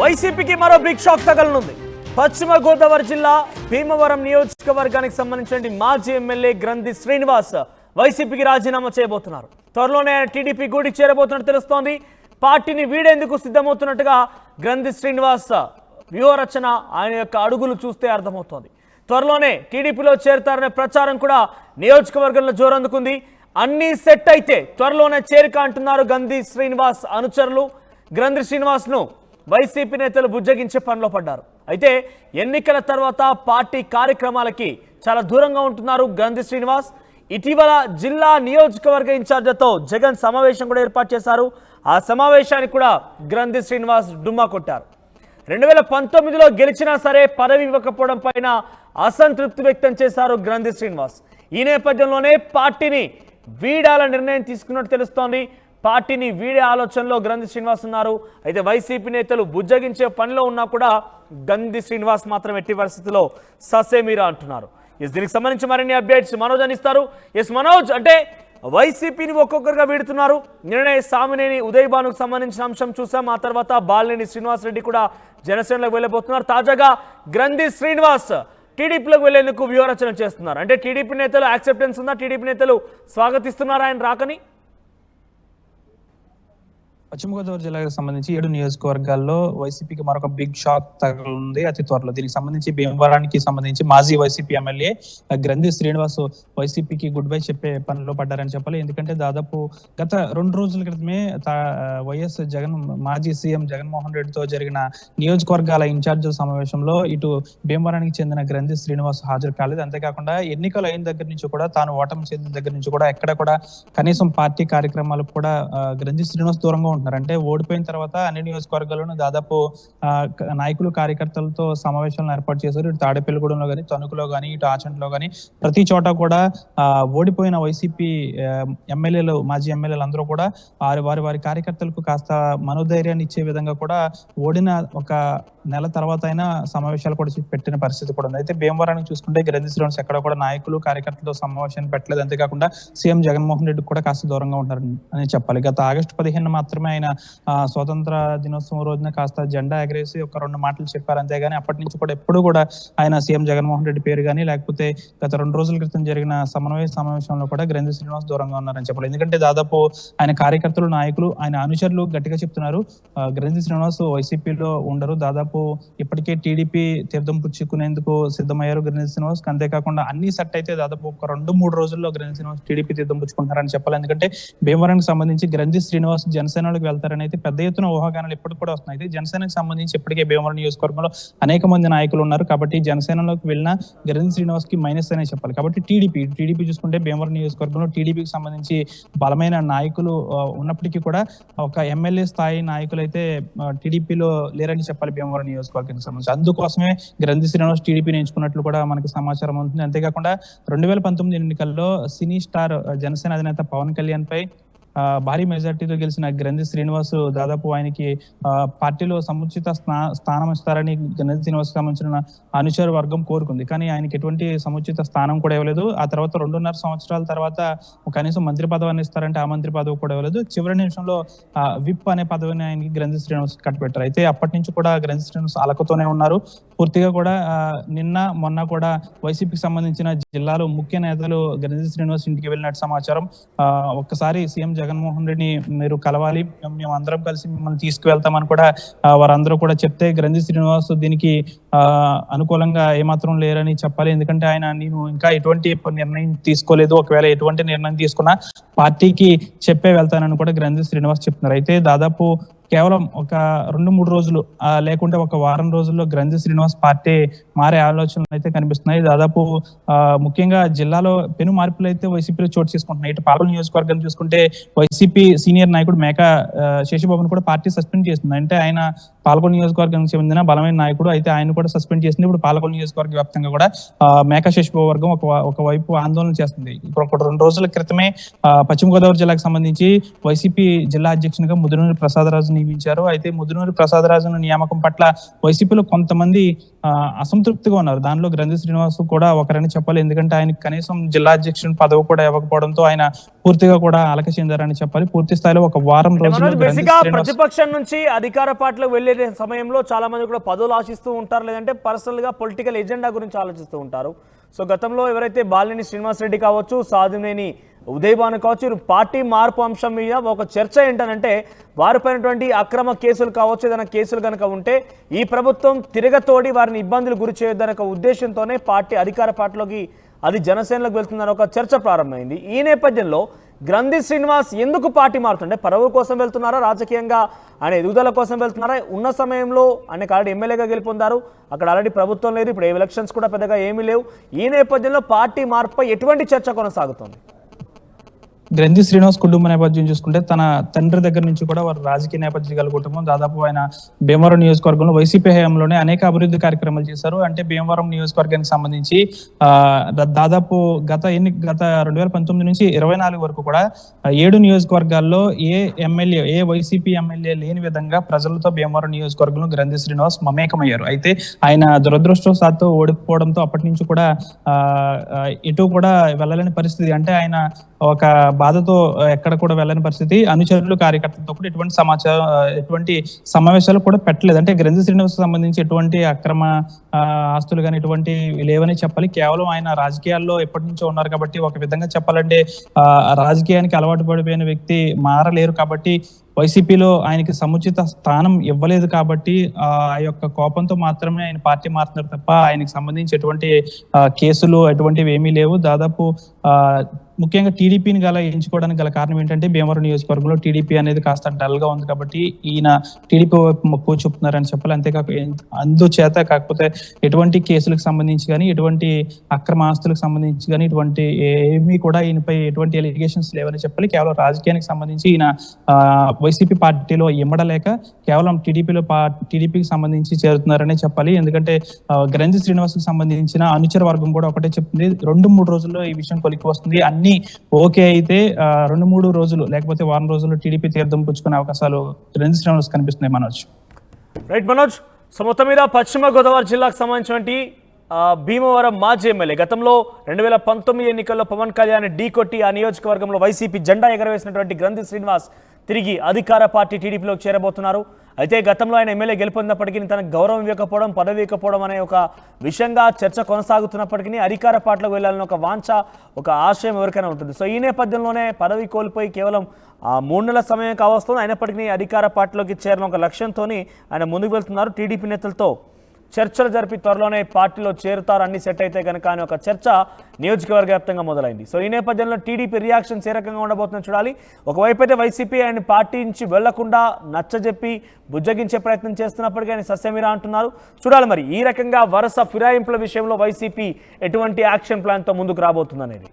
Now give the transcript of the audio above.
వైసీపీకి మరో big shock తగలనుంది. పశ్చిమ గోదావరి జిల్లా భీమవరం నియోజకవర్గానికి సంబంధించిన మాజీ ఎమ్మెల్యే గ్రంథి శ్రీనివాస్ వైసీపీకి రాజీనామా చేయబోతున్నారు. త్వరలోనే టీడీపీ గూడికి చేరబోతున్నట్టు తెలుస్తోంది. పార్టీని వీడేందుకు సిద్ధమవుతున్నట్టుగా గ్రంథి శ్రీనివాస్ వ్యూహరచన ఆయన యొక్క అడుగులు చూస్తే అర్థమవుతోంది. త్వరలోనే టీడీపీలో చేరతారనే ప్రచారం కూడా నియోజకవర్గంలో జోరందుకుంది. అన్ని సెట్ అయితే త్వరలోనే చేరిక అంటున్నారు గ్రంథి శ్రీనివాస్ అనుచరులు. గ్రంథి శ్రీనివాస్ను వైసీపీ నేతలు బుజ్జగించే పనిలో పడ్డారు. అయితే ఎన్నికల తర్వాత పార్టీ కార్యక్రమాలకి చాలా దూరంగా ఉంటున్నారు గ్రంథి శ్రీనివాస్. ఇటీవల జిల్లా నియోజకవర్గ ఇన్ఛార్జ్లతో జగన్ సమావేశం కూడా ఏర్పాటు చేశారు. ఆ సమావేశానికి కూడా గ్రంథి శ్రీనివాస్ డుమ్మా కొట్టారు. 2019లో గెలిచినా సరే పదవి ఇవ్వకపోవడం పైన అసంతృప్తి వ్యక్తం చేశారు గ్రంథి శ్రీనివాస్. ఈ నేపథ్యంలోనే పార్టీని వీడాల నిర్ణయం తీసుకున్నట్టు తెలుస్తోంది. పార్టీని వీడే ఆలోచనలో గ్రంథి శ్రీనివాస్ ఉన్నారు. అయితే వైసీపీ నేతలు బుజ్జగించే పనిలో ఉన్నా కూడా గ్రంథి శ్రీనివాస్ మాత్రం ఎట్టి పరిస్థితుల్లో ససేమీరా అంటున్నారు. దీనికి సంబంధించి మరిన్ని అప్డేట్స్ మనోజ్ అందిస్తారు. మనోజ్, అంటే వైసీపీని ఒక్కొక్కరుగా వీడుతున్నారు. నిన్ననే సామినేని ఉదయ్ భానుకు సంబంధించిన అంశం చూసాం. ఆ తర్వాత బాలినేని శ్రీనివాస్ రెడ్డి కూడా జనసేనలోకి వెళ్ళబోతున్నారు. తాజాగా గ్రంథి శ్రీనివాస్ టీడీపీలోకి వెళ్లేందుకు వ్యూహరచన చేస్తున్నారు. అంటే టీడీపీ నేతలు యాక్సెప్టెన్స్ ఉందా? టీడీపీ నేతలు స్వాగతిస్తున్నారా ఆయన రాకని? పశ్చిమ గోదావరి జిల్లాకు సంబంధించి 7 నియోజకవర్గాల్లో వైసీపీకి మరొక బిగ్ షాక్ తగలనుంది అతి త్వరలో. దీనికి సంబంధించి భీమవరానికి సంబంధించి మాజీ వైసీపీ ఎమ్మెల్యే గ్రంథి శ్రీనివాస్ వైసీపీకి గుడ్ బై చెప్పే పనిలో పడ్డారని చెప్పాలి. ఎందుకంటే దాదాపు గత 2 రోజుల క్రితమే వైఎస్ మాజీ సీఎం జగన్మోహన్ రెడ్డితో జరిగిన నియోజకవర్గాల ఇన్ఛార్జీల సమావేశంలో ఇటు భీమవరానికి చెందిన గ్రంథి శ్రీనివాస్ హాజరు కాలేదు. అంతేకాకుండా ఎన్నికలు అయిన దగ్గర నుంచి కూడా, తాను ఓటమి చెందిన దగ్గర నుంచి కూడా ఎక్కడ కూడా కనీసం పార్టీ కార్యక్రమాలకు కూడా గ్రంథి శ్రీనివాస్ దూరంగా ఉంటున్నారు. అంటే ఓడిపోయిన తర్వాత అన్ని నియోజకవర్గాల్లోనూ దాదాపు నాయకులు కార్యకర్తలతో సమావేశాలను ఏర్పాటు చేశారు. ఇటు తాడేపల్లిగూడెంలో కానీ, తణుకులో కానీ, ఇటు ఆచంటలో కానీ ప్రతి చోట కూడా ఓడిపోయిన వైసీపీ ఎమ్మెల్యేలు, మాజీ ఎమ్మెల్యేలు అందరూ కూడా వారి కార్యకర్తలకు కాస్త మనోధైర్యాన్ని ఇచ్చే విధంగా కూడా ఓడిన ఒక నెల తర్వాత అయినా సమావేశాలు కూడా పెట్టిన పరిస్థితి కూడా ఉంది. అయితే భీమవరానికి చూసుకుంటే గ్రంథి శ్రీనివాస్ ఎక్కడ కూడా నాయకులు కార్యకర్తలతో సమావేశాన్ని పెట్టలేదు. అంతేకాకుండా సీఎం జగన్మోహన్ రెడ్డి కూడా కాస్త దూరంగా ఉంటారు అని చెప్పాలి. గత ఆగస్టు 15 మాత్రమే ఆయన స్వాతంత్ర దినోత్సవం రోజున కాస్త జెండా ఎగరేసి ఒక 2 మాటలు చెప్పారు. అంతేగాని అప్పటి నుంచి కూడా ఎప్పుడు కూడా ఆయన సీఎం జగన్మోహన్ రెడ్డి పేరు కానీ, లేకపోతే గత 2 రోజుల క్రితం జరిగిన సమన్వయ సమావేశంలో కూడా గ్రంథి శ్రీనివాస్ దూరంగా ఉన్నారని చెప్పాలి. ఎందుకంటే దాదాపు ఆయన కార్యకర్తలు, నాయకులు, ఆయన అనుచరులు గట్టిగా చెప్తున్నారు గ్రంథి శ్రీనివాస్ వైసీపీలో ఉండరు. దాదాపు ఇప్పటికే టీడీపీ తీర్థం పుచ్చుకునేందుకు సిద్ధమయ్యారు గ్రంథి శ్రీనివాస్. అంతేకాకుండా అన్ని సెట్ అయితే దాదాపు ఒక 2-3 రోజుల్లో గ్రంథి శ్రీనివాస్ టీడీపీ తీర్థం పుచ్చుకుంటారని చెప్పాలి. ఎందుకంటే భీమవరానికి సంబంధించి గ్రంథి శ్రీనివాస్ జనసేనలోకి వెళ్తారని అయితే పెద్ద ఎత్తున ఊహాగానాలు ఇప్పటికి కూడా వస్తున్నాయి. అయితే జనసేనకు సంబంధించి ఇప్పటికే భీమవరం నియోజకవర్గంలో అనేక మంది నాయకులు ఉన్నారు. కాబట్టి జనసేనలోకి వెళ్ళిన గ్రంథి శ్రీనివాస్ కి మైనస్ అనే చెప్పాలి. కాబట్టి టీడీపీ చూసుకుంటే భీమవరం నియోజకవర్గంలో టీడీపీకి సంబంధించి బలమైన నాయకులు ఉన్నప్పటికీ కూడా ఒక ఎమ్మెల్యే స్థాయి నాయకులు అయితే టీడీపీలో లేరని చెప్పాలి భీమవరం నియోజకవర్గానికి సంబంధించి. అందుకోసమే గ్రంథి శ్రీనివాస్ టీడీపీని ఎంచుకున్నట్లు కూడా మనకి సమాచారం ఉంటుంది. అంతేకాకుండా 2019 ఎన్నికల్లో సినీ స్టార్ జనసేన అధినేత పవన్ కళ్యాణ్ పై భారీ మెజార్టీతో గెలిచిన గ్రంథి శ్రీనివాస్ దాదాపు ఆయనకి పార్టీలో సముచిత స్థానం ఇస్తారని గ్రంథి శ్రీనివాస్ సంబంధించిన అనుచర వర్గం కోరుకుంది. కానీ ఆయనకి ఎటువంటి సముచిత స్థానం కూడా ఇవ్వలేదు. ఆ తర్వాత 2.5 సంవత్సరాల తర్వాత కనీసం మంత్రి పదవిని ఇస్తారంటే ఆ మంత్రి పదవి కూడా ఇవ్వలేదు. చివరి నిమిషంలో విప్ అనే పదవిని ఆయనకి గ్రంథి శ్రీనివాస్ కట్టబెట్టారు. అయితే అప్పటి నుంచి కూడా గ్రంథి శ్రీనివాస్ అలకతోనే ఉన్నారు. పూర్తిగా కూడా నిన్న మొన్న కూడా వైసీపీకి సంబంధించిన జిల్లాలో ముఖ్య నేతలు గ్రంథి శ్రీనివాస్ ఇంటికి వెళ్ళినట్టు సమాచారం. ఒక్కసారి సీఎం జగన్మోహన్ రెడ్డిని మీరు కలవాలి, మేము అందరం కలిసి మిమ్మల్ని తీసుకువెళ్తామని కూడా వారందరూ కూడా చెప్తే గ్రంథి శ్రీనివాస్ దీనికి అనుకూలంగా ఏమాత్రం లేరని చెప్పాలి. ఎందుకంటే నేను ఇంకా ఎటువంటి నిర్ణయం తీసుకోలేదు, ఒకవేళ ఎటువంటి నిర్ణయం తీసుకున్నా పార్టీకి చెప్పే వెళ్తానని కూడా గ్రంథి శ్రీనివాస్ చెప్తున్నారు. అయితే దాదాపు కేవలం ఒక 2-3 రోజులు లేకుంటే ఒక వారం రోజుల్లో గ్రంథి శ్రీనివాస్ పార్టీ మారే ఆలోచనలు అయితే కనిపిస్తున్నాయి. దాదాపు ముఖ్యంగా జిల్లాలో పెను మార్పులు అయితే వైసీపీలో చోటు చేసుకుంటున్నాయి. ఇటు పాలకొల్లు నియోజకవర్గం చూసుకుంటే వైసీపీ సీనియర్ నాయకుడు మేకా శేషబాబును కూడా పార్టీ సస్పెండ్ చేస్తుంది. అంటే ఆయన పాలకొల్లు నియోజకవర్గానికి చెందిన బలమైన నాయకుడు. అయితే ఆయన కూడా సస్పెండ్ చేసింది. ఇప్పుడు పాలకొల్లు నియోజకవర్గ వ్యాప్తంగా కూడా మేకా శేషబాబు వర్గం ఒకవైపు ఆందోళన చేస్తుంది. ఇప్పుడు ఒక 2 రోజుల క్రితమే పశ్చిమ గోదావరి జిల్లాకు సంబంధించి వైసీపీ జిల్లా అధ్యక్షునిగా ముద్దునూరి ప్రసాదరాజు నియమించారు. అయితే ముద్దునూరి ప్రసాదరాజును నియామకం పట్ల వైసీపీలో కొంతమంది అసంతృప్తిగా ఉన్నారు. దానిలో గ్రంథి శ్రీనివాస్ కూడా ఒకరని చెప్పాలి. ఎందుకంటే ఆయనకి కనీసం జిల్లా అధ్యక్షుని పదవి కూడా ఇవ్వకపోవడంతో ఆయన పూర్తిగా కూడా అలక చెందారని చెప్పాలి. పూర్తి స్థాయిలో ఒక వారం రోజులు ప్రతిపక్షం నుంచి అధికార పార్టీలో వెళ్లే సమయంలో చాలామంది కూడా పదవులు ఆశిస్తూ ఉంటారు, లేదంటే పర్సనల్గా పొలిటికల్ ఎజెండా గురించి ఆలోచిస్తూ ఉంటారు. సో గతంలో ఎవరైతే బాలినేని శ్రీనివాసరెడ్డి కావచ్చు, సాధినేని ఉదయభాను కావచ్చు, వీరు పార్టీ మార్పు అంశం మీద ఒక చర్చ ఏంటనంటే వారిపైనటువంటి అక్రమ కేసులు కావచ్చు, ఏదైనా కేసులు కనుక ఉంటే ఈ ప్రభుత్వం తిరగతోడి వారిని ఇబ్బందులు గురి చేయొద్దనే ఒక ఉద్దేశంతోనే పార్టీ అధికార పార్టీలోకి అది జనసేనలోకి వెళ్తుందని ఒక చర్చ ప్రారంభమైంది. ఈ నేపథ్యంలో గ్రంథి శ్రీనివాస్ ఎందుకు పార్టీ మారుతుంటే పదవుల కోసం వెళ్తున్నారా, రాజకీయంగా ఆయన ఎదుగుదల కోసం వెళ్తున్నారా? ఉన్న సమయంలో ఆయనకు ఆల్రెడీ ఎమ్మెల్యేగా గెలుపొందారు, అక్కడ ఆల్రెడీ ప్రభుత్వం లేదు, ఇప్పుడు ఎలక్షన్స్ కూడా పెద్దగా ఏమీ లేవు. ఈ నేపథ్యంలో పార్టీ మార్పుపై ఎటువంటి చర్చ కొనసాగుతోంది? గ్రంథి శ్రీనివాస్ కుటుంబ నేపథ్యం చూసుకుంటే తన తండ్రి దగ్గర నుంచి కూడా వారు రాజకీయ నేపథ్యం గల కుటుంబం. దాదాపు ఆయన భీమవరం నియోజకవర్గంలో వైసీపీ హయాంలోనే అనేక అభివృద్ధి కార్యక్రమాలు చేశారు. అంటే భీమవరం నియోజకవర్గానికి సంబంధించి దాదాపు గత 2019 నుంచి 24 వరకు కూడా 7 నియోజకవర్గాల్లో ఏ వైసీపీ ఎమ్మెల్యే లేని విధంగా ప్రజలతో భీమవరం నియోజకవర్గంలో గ్రంథి శ్రీనివాస్ మమేకమయ్యారు. అయితే ఆయన దురదృష్టవశాత్తు ఓడిపోవడంతో అప్పటి నుంచి కూడా ఎటు కూడా వెళ్ళలేని పరిస్థితి. అంటే ఆయన ఒక బాధతో ఎక్కడ కూడా వెళ్ళని పరిస్థితి. అనుచరులు కార్యకర్తలతో కూడా ఎటువంటి సమావేశాలు కూడా పెట్టలేదు. అంటే గ్రంథి శ్రీనివాస్ సంబంధించి ఎటువంటి అక్రమ ఆస్తులు కానీ ఎటువంటి లేవని చెప్పాలి. కేవలం ఆయన రాజకీయాల్లో ఎప్పటి నుంచో ఉన్నారు కాబట్టి, ఒక విధంగా చెప్పాలంటే రాజకీయానికి అలవాటు పడిపోయిన వ్యక్తి మారలేరు కాబట్టి, వైసీపీలో ఆయనకి సముచిత స్థానం ఇవ్వలేదు కాబట్టి ఆ యొక్క కోపంతో మాత్రమే ఆయన పార్టీ మారుతున్నారు తప్ప ఆయనకి సంబంధించి ఎటువంటి కేసులు ఎటువంటివి ఏమీ లేవు. దాదాపు ముఖ్యంగా టీడీపీని ఎంచుకోవడానికి గల కారణం ఏంటంటే భీమవరం నియోజకవర్గంలో టీడీపీ అనేది కాస్త డల్ గా ఉంది కాబట్టి ఈయన టీడీపీ వైపు మక్కువ చూపుతున్నారని చెప్పాలి. అంతేకాక అందుచేత కాకపోతే ఎటువంటి కేసులకు సంబంధించి కానీ, ఎటువంటి అక్రమ ఆస్తులకు సంబంధించి కానీ ఇటువంటి ఏమీ కూడా ఈయనపై ఎటువంటి ఎలిగేషన్స్ లేవని చెప్పాలి. కేవలం రాజకీయానికి సంబంధించి ఈయన వైసీపీ పార్టీలో ఇమ్మడలేక కేవలం టీడీపీకి సంబంధించి చేరుతున్నారనే చెప్పాలి. ఎందుకంటే గ్రంథి శ్రీనివాస్ కి సంబంధించిన అనుచర వర్గం కూడా ఒకటే చెప్తుంది, 2-3 రోజుల్లో ఈ విషయం కొలికి వస్తుంది, అన్ని ఓకే అయితే 2-3 రోజులు లేకపోతే వారం రోజుల్లో టీడీపీ తీర్థం పుచ్చుకునే అవకాశాలు గ్రంథి శ్రీనివాస్ కనిపిస్తున్నాయి. మనోజ్ రైట్ మనోజ్. సో మొత్తం మీద పశ్చిమ గోదావరి జిల్లాకు సంబంధించినటువంటి భీమవరం మాజీ ఎమ్మెల్యే గతంలో 2019 ఎన్నికల్లో పవన్ కళ్యాణ్ ఢీకొట్టి ఆ నియోజకవర్గంలో వైసీపీ జెండా ఎగరవేసినటువంటి గ్రంథి శ్రీనివాస్ తిరిగి అధికార పార్టీ టీడీపీలోకి చేరబోతున్నారు. అయితే గతంలో ఆయన ఎమ్మెల్యే గెలుపొందినప్పటికీ తనకు గౌరవం ఇవ్వకపోవడం, పదవి ఇవ్వకపోవడం అనే ఒక విషయంగా చర్చ కొనసాగుతున్నప్పటికీ అధికార పార్టీలోకి వెళ్ళాలని ఒక వాంఛ, ఒక ఆశయం ఎవరికైనా ఉంటుంది. సో ఈ నేపథ్యంలోనే పదవి కోల్పోయి కేవలం 3 నెలల సమయం కావస్తుంది. అయినప్పటికీ అధికార పార్టీలోకి చేరిన ఒక లక్ష్యంతో ఆయన ముందుకు వెళ్తున్నారు. టీడీపీ నేతలతో చర్చలు జరిపి త్వరలోనే పార్టీలో చేరుతారు, అన్ని సెట్ అయితే కనుక అని ఒక చర్చ నియోజకవర్గ వ్యాప్తంగా మొదలైంది. సో ఈ నేపథ్యంలో టీడీపీ రియాక్షన్స్ ఏ రకంగా ఉండబోతుందో చూడాలి. ఒకవైపు అయితే వైసీపీ ఆయన పార్టీ నుంచి వెళ్లకుండా నచ్చజెప్పి బుజ్జగించే ప్రయత్నం చేస్తున్నప్పటికీ ఆయన సస్యమిరా అంటున్నారు. చూడాలి మరి ఈ రకంగా వరుస ఫిరాయింపుల విషయంలో వైసీపీ ఎటువంటి యాక్షన్ ప్లాన్తో ముందుకు రాబోతుందనేది.